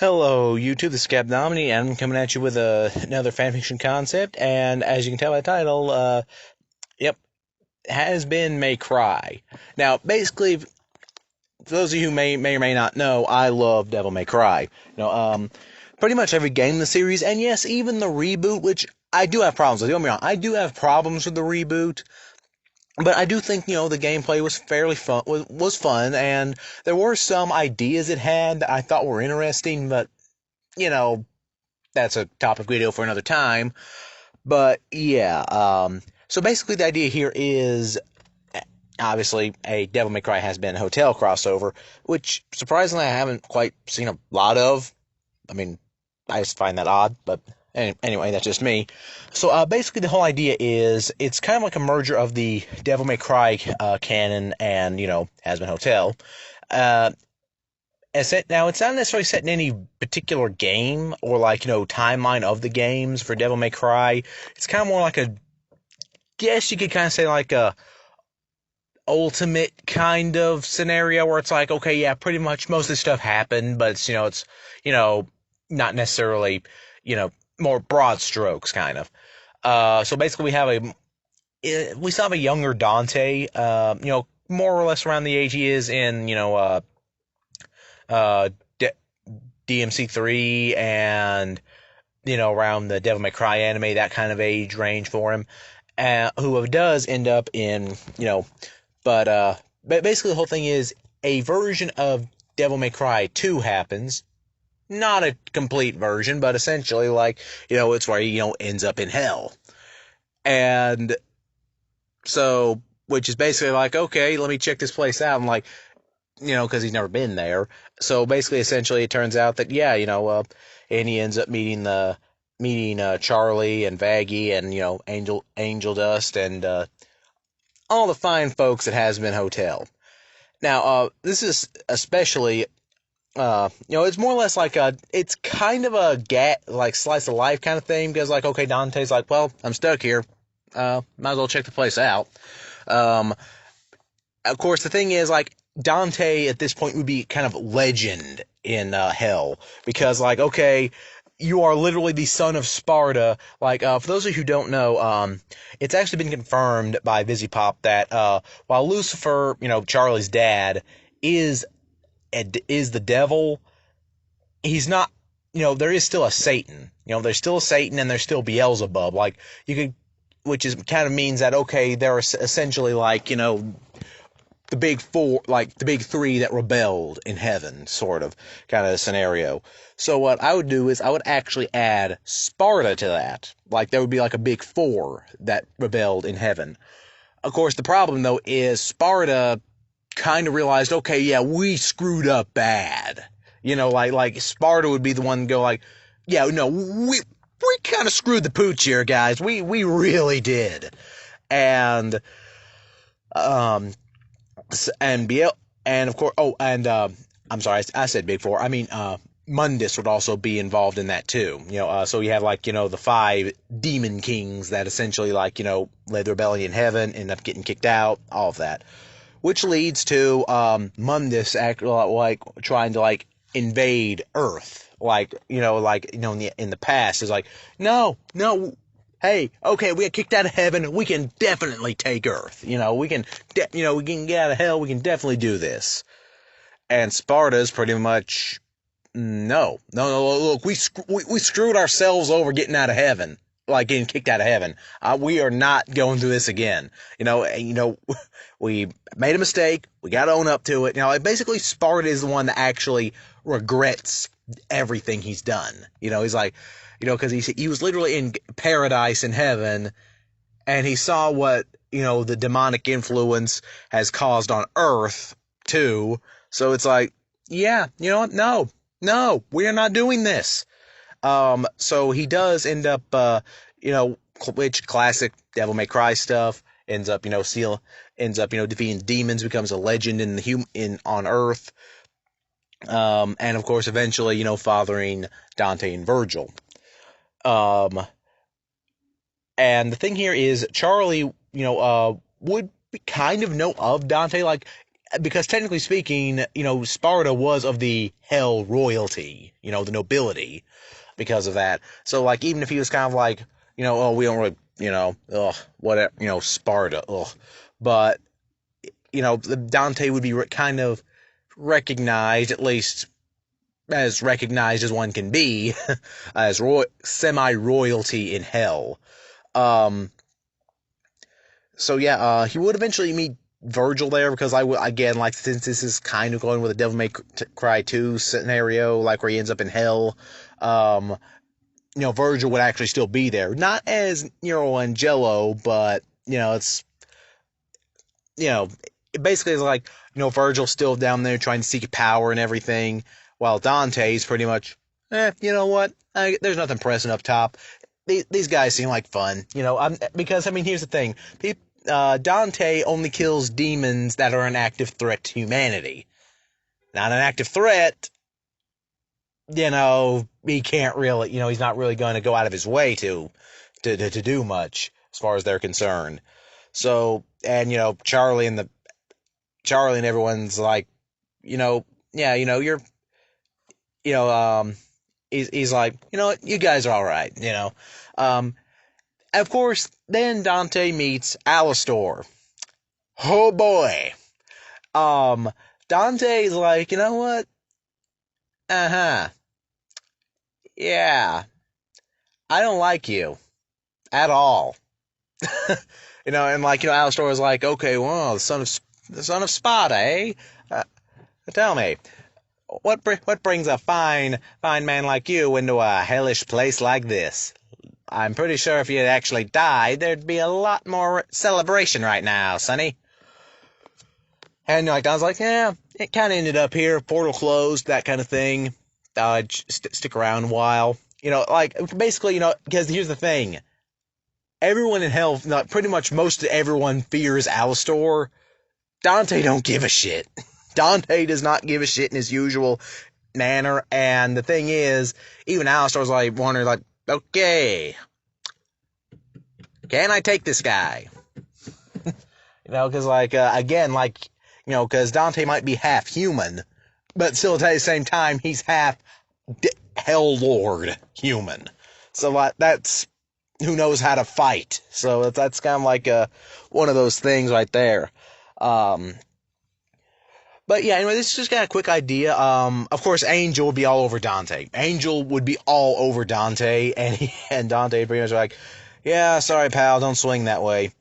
Hello, YouTube. This is Cap Domini, and I'm coming at you with another fanfiction concept. And as you can tell by the title, yep, Hazbin may cry. Now, basically, for those of you who may or may not know, I love Devil May Cry. Pretty much every game in the series, and yes, even the reboot, which I do have problems with. Don't get me wrong, I do have problems with the reboot. But I do think, the gameplay was fairly fun, was fun, and there were some ideas it had that I thought were interesting, but, you know, that's a topic video for another time. But yeah, so basically the idea here is obviously a Devil May Cry Hazbin Hotel crossover, which surprisingly I haven't quite seen a lot of. I mean, I just find that odd, but anyway, that's just me. So basically the whole idea is it's kind of like a merger of the Devil May Cry canon and, Hazbin Hotel. Uh, Now, it's not necessarily set in any particular game or timeline of the games for Devil May Cry. It's kind of more like guess you could kind of say like a ultimate kind of scenario where it's like, okay, yeah, pretty much most of this stuff happened, but you know, not necessarily, more broad strokes kind of. So basically we still have a younger Dante, more or less around the age he is in, uh, DMC3 and, around the Devil May Cry anime, that kind of age range for him, who does end up in, but basically the whole thing is a version of Devil May Cry 2 happens. Not a complete version, but essentially it's where he, ends up in hell. And so, which is basically like, okay, let me check this place out. And because he's never been there. So basically, essentially, it turns out that and he ends up meeting Charlie and Vaggie and Angel Dust and all the fine folks at Hazbin Hotel. Now, this is especially. It's more or less it's kind of a slice of life kind of thing because okay, Dante's like, well, I'm stuck here. Might as well check the place out. Um, of course, the thing is Dante at this point would be kind of legend in hell because okay, you are literally the son of Sparta. For those of you who don't know, it's actually been confirmed by VisiPop that while Lucifer, Charlie's dad, is the devil, he's not. There is still a Satan. There's still a Satan and there's still Beelzebub. You could, which is kind of means that okay, they're essentially the big four, the big three that rebelled in heaven, sort of kind of scenario. So what I would do is I would actually add Sparta to that. There would be a big four that rebelled in heaven. Of course, the problem though is Sparta kind of realized, okay, yeah, we screwed up bad. Sparta would be the one to go yeah, no, we kind of screwed the pooch here, guys. We really did. And and of course, I'm sorry, I said Big Four. I mean, Mundus would also be involved in that too. So you have the five demon kings that essentially led the rebellion in heaven, ended up getting kicked out, all of that, which leads to Mundus trying to invade Earth, in the past is no, hey, okay, we got kicked out of heaven. We can definitely take Earth. We can get out of hell. We can definitely do this. And Sparta's pretty much no. Look, we screwed ourselves over getting out of heaven, getting kicked out of heaven. We are not going through this again. We made a mistake. We got to own up to it. Basically, Sparta is the one that actually regrets everything he's done. He's because he was literally in paradise in heaven, and he saw what, the demonic influence has caused on Earth, too. So it's yeah, you know what? No, we are not doing this. So he does end up, which classic Devil May Cry stuff, ends up, defeating demons, becomes a legend on Earth. And of course, eventually, fathering Dante and Virgil. And the thing here is Charlie, would kind of know of Dante. because technically speaking, Sparta was of the hell royalty, the nobility, because of that. So, like, even if he was kind of like, oh, we don't really, ugh, whatever, Sparta, ugh. But, Dante would be kind of recognized, at least as recognized as one can be, as semi-royalty in hell. Um, so yeah, he would eventually meet Virgil there, because again, like, since this is kind of going with a Devil May Cry 2 scenario, like where he ends up in hell, um, Virgil would actually still be there. Not as Nero Angelo, but, it's, it basically is like, Virgil's still down there trying to seek power and everything, while Dante's pretty much, you know what? There's nothing pressing up top. These guys seem like fun, because, here's the thing. Dante only kills demons that are an active threat to humanity. Not an active threat, he can't really, he's not really going to go out of his way to do much as far as they're concerned. So, and, Charlie and everyone's like, yeah, you're, he's like, what, you guys are all right, Of course, then Dante meets Alastor. Oh boy. Dante's like, you know what? Uh-huh. Yeah. I don't like you. At all. And like, Alastor was like, okay, well, the son of Sparta, eh? Uh, Tell me, what brings a fine man like you into a hellish place like this? I'm pretty sure if you had actually died, there'd be a lot more celebration right now, sonny. And like, I was like, yeah, it kind of ended up here, portal closed, that kind of thing. Stick around a while. Like, basically, because here's the thing. Everyone in hell, pretty much most of everyone fears Alastor. Dante don't give a shit. Dante does not give a shit in his usual manner, and the thing is, even Alastor's like wondering, like, okay, can I take this guy? Because like, again, like, because Dante might be half human, but still at the same time, he's half Hell Lord human. So like, that's, who knows how to fight. So that's kind of like one of those things right there. But yeah, anyway, this is just got a quick idea. Of course, Angel would be all over Dante. Angel would be all over Dante, and Dante pretty much like, yeah, sorry, pal, don't swing that way.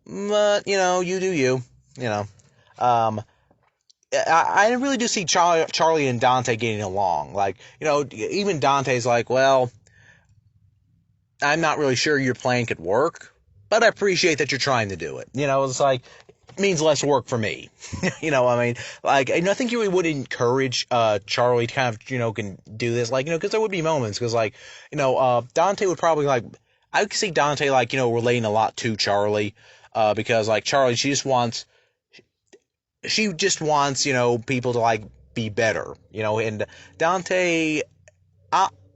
But, you do you. I really do see Charlie and Dante getting along. Like, even Dante's like, well, I'm not really sure your plan could work, but I appreciate that you're trying to do it. It's like, it means less work for me. Like, I think you really would encourage Charlie to kind of, can do this, like, because there would be moments, because, like, Dante would probably, like, I could see Dante, like, relating a lot to Charlie, because, like, Charlie, she just wants, people to, like, be better, and Dante,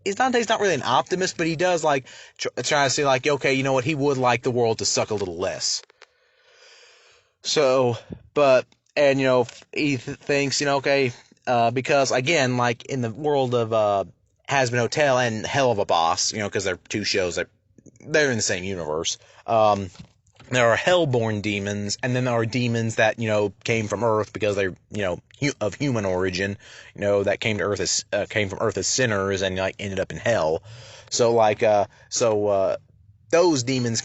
Dante's not really an optimist, but he does, like, try to say, like, okay, you know what, he would like the world to suck a little less. So, but, and, he thinks, okay, because, again, like, in the world of Hazbin Hotel and Hell of a Boss, because they're two shows that they're in the same universe, there are hellborn demons, and then there are demons that, came from Earth because they're, of human origin, that came to Earth as, came from Earth as sinners and, like, ended up in hell. So, like, those demons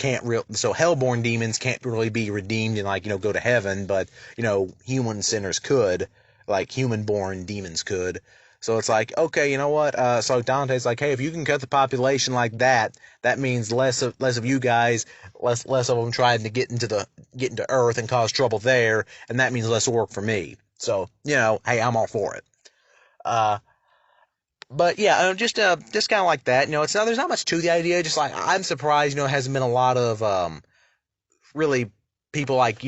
so hellborn demons can't really be redeemed and, like, go to heaven, but, human sinners could, like, human-born demons could. So it's like, okay, you know what? So Dante's like, hey, if you can cut the population like that, that means less of you guys, less of them trying to get into Earth and cause trouble there, and that means less work for me. So, hey, I'm all for it. But yeah, just kind of like that. There's not much to the idea. Just like, I'm surprised, it hasn't been a lot of really people like,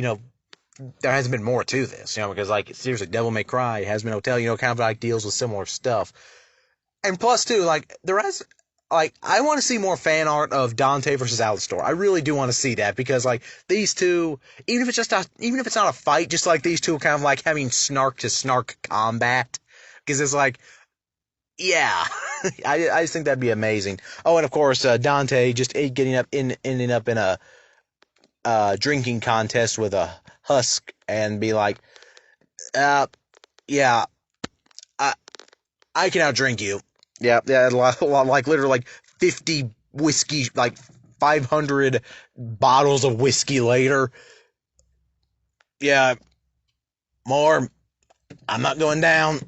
there hasn't been more to this, because, like, seriously, Devil May Cry, Hazbin Hotel, kind of like deals with similar stuff. And plus, too, like, like, I want to see more fan art of Dante versus Alistar. I really do want to see that because, like, these two, even if it's not a fight, just like these two are kind of like having snark to snark combat. Because it's like, yeah, I just think that'd be amazing. Oh, and of course, Dante just ending up in a drinking contest with a husk and be like, uh, yeah, I I can outdrink you. Yeah, yeah, like literally like 50 whiskey, like 500 bottles of whiskey later. Yeah, more. I'm not going down.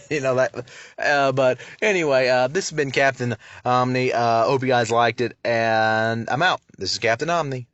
That. But anyway, this has been Captain Omni. Hope you guys liked it, and I'm out. This is Captain Omni.